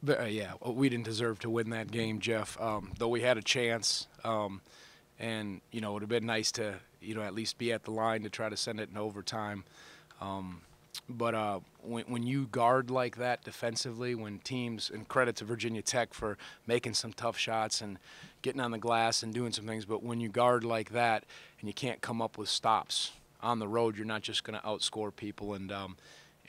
Yeah, we didn't deserve to win that game, Jeff. Though we had a chance, and it would have been nice to at least be at the line to try to send it in overtime. But when you guard like that defensively, when teams, and credit to Virginia Tech for making some tough shots and getting on the glass and doing some things, but when you guard like that and you can't come up with stops on the road, you're not just going to outscore people.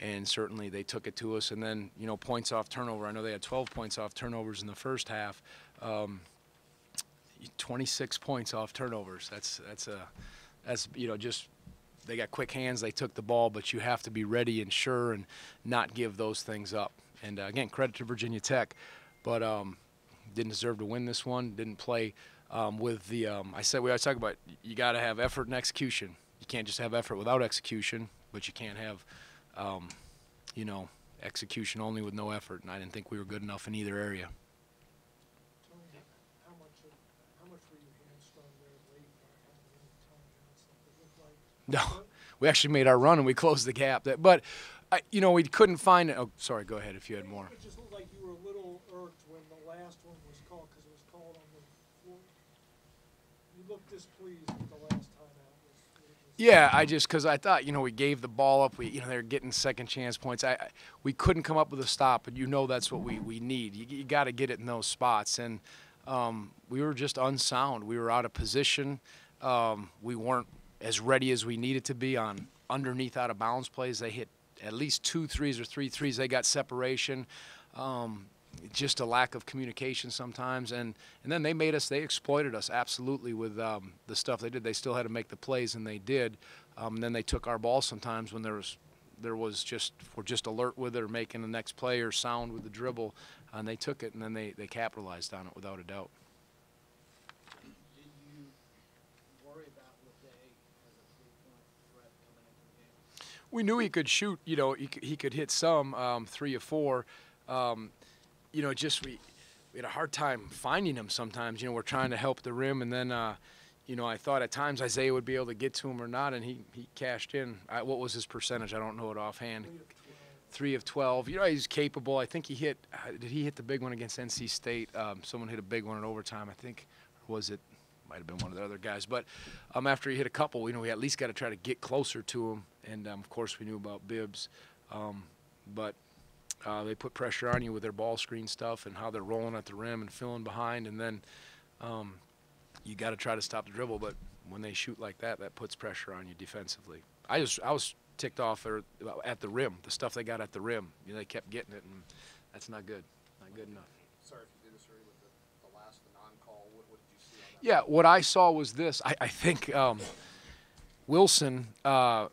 And certainly they took it to us. And then, points off turnover. I know they had 12 points off turnovers in the first half. 26 points off turnovers. That's just they got quick hands. They took the ball, but you have to be ready and sure and not give those things up. And again, credit to Virginia Tech, but didn't deserve to win this one. Didn't play with the. We always talk about you got to have effort and execution. You can't just have effort without execution, but you can't have execution only with no effort, and I didn't think we were good enough in either area. Tony, how much were you hamstrung there late by having any timeouts? It looked like No, we actually made our run and we closed the gap. But we couldn't find it. Oh, sorry, go ahead if you had more. It just looked like you were a little irked when the last one was called because it was called on the floor. You looked displeased with the last timeout. Yeah, because I thought, we gave the ball up. They were getting second chance points. We couldn't come up with a stop, but that's what we need. You got to get it in those spots. And we were just unsound. We were out of position. We weren't as ready as we needed to be on underneath out of bounds plays. They hit at least 2 threes or 3 threes. They got separation. Just a lack of communication sometimes, and then they exploited us absolutely with the stuff they did. They still had to make the plays, and they did. And then they took our ball sometimes when we're just alert with it or making the next play or sound with the dribble, and they took it, and then they capitalized on it without a doubt. Did you worry about Leday as a 3-point threat coming into the game? We knew he could shoot. He could hit some 3 or 4. We had a hard time finding him sometimes. We're trying to help the rim, and then, I thought at times Isaiah would be able to get to him or not, and he cashed in. What was his percentage? I don't know it offhand. 3 of 12. He's capable. I think he hit – did he hit the big one against NC State? Someone hit a big one in overtime, I think. Or was it – might have been one of the other guys. But after he hit a couple, we at least got to try to get closer to him. And, of course, we knew about Bibbs. But they put pressure on you with their ball screen stuff and how they're rolling at the rim and filling behind. And then you got to try to stop the dribble. But when they shoot like that, that puts pressure on you defensively. I was ticked off at the rim, the stuff they got at the rim. They kept getting it, and that's not good. Not good enough. Sorry if you did this already with the non-call. What did you see on that? Yeah, what I saw was this. I think Wilson, I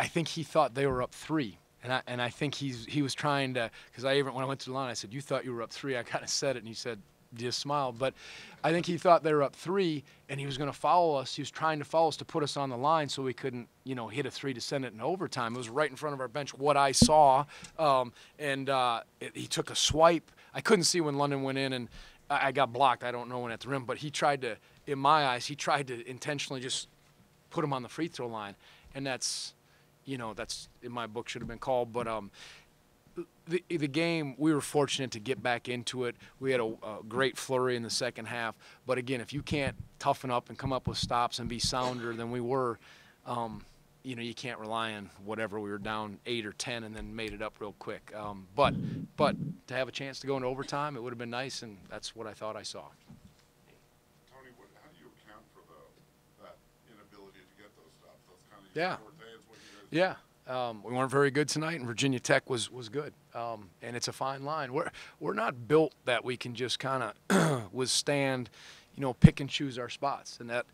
think he thought they were up 3. And I think he was trying to, because when I went to the line, I said, "You thought you were up 3." I kind of said it, and he said, just smiled. But I think he thought they were up 3, and he was going to foul us. He was trying to foul us to put us on the line so we couldn't, hit a 3 to send it in overtime. It was right in front of our bench, what I saw. He took a swipe. I couldn't see when London went in, and I got blocked. I don't know when at the rim. But he tried to, in my eyes, intentionally just put him on the free throw line. And that's in my book should have been called. But the game, we were fortunate to get back into it. We had a great flurry in the second half. But again, if you can't toughen up and come up with stops and be sounder than we were, you can't rely on whatever. We were down 8 or 10 and then made it up real quick. But to have a chance to go into overtime, it would have been nice, and that's what I thought I saw. Tony, how do you account for that inability to get those stops? Those kind of Yeah. Yeah. We weren't very good tonight, and Virginia Tech was good. And it's a fine line. We're not built that we can just kind of withstand, pick and choose our spots. And that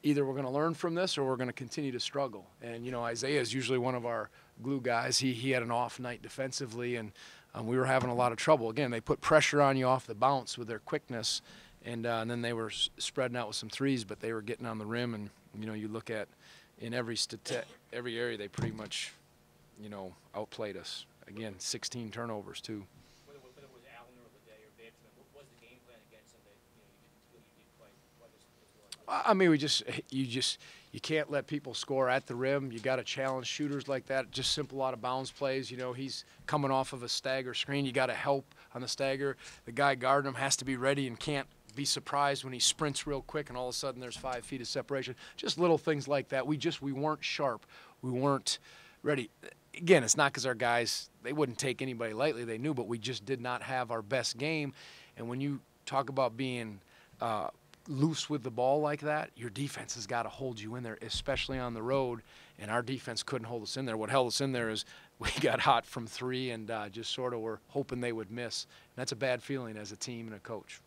either we're going to learn from this or we're going to continue to struggle. And, Isaiah is usually one of our glue guys. He had an off night defensively, and we were having a lot of trouble. Again, they put pressure on you off the bounce with their quickness, and then they were spreading out with some threes, but they were getting on the rim. And, you look at in every area they pretty much, outplayed us. Again, 16 turnovers too. Whether it was Allen or Leday or Bibbs, what was the game plan against them that you didn't feel you did quite as I mean, you can't let people score at the rim. You got to challenge shooters like that. Just simple out of bounds plays. You know, he's coming off of a stagger screen. You got to help on the stagger. The guy guarding him has to be ready and can't be surprised when he sprints real quick and all of a sudden there's 5 feet of separation. Just little things like that. We weren't sharp. We weren't ready. Again, it's not because our guys, they wouldn't take anybody lightly. They knew, but we just did not have our best game. And when you talk about being loose with the ball like that, your defense has got to hold you in there, especially on the road, and our defense couldn't hold us in there. What held us in there is we got hot from 3 and just sort of were hoping they would miss. And that's a bad feeling as a team and a coach.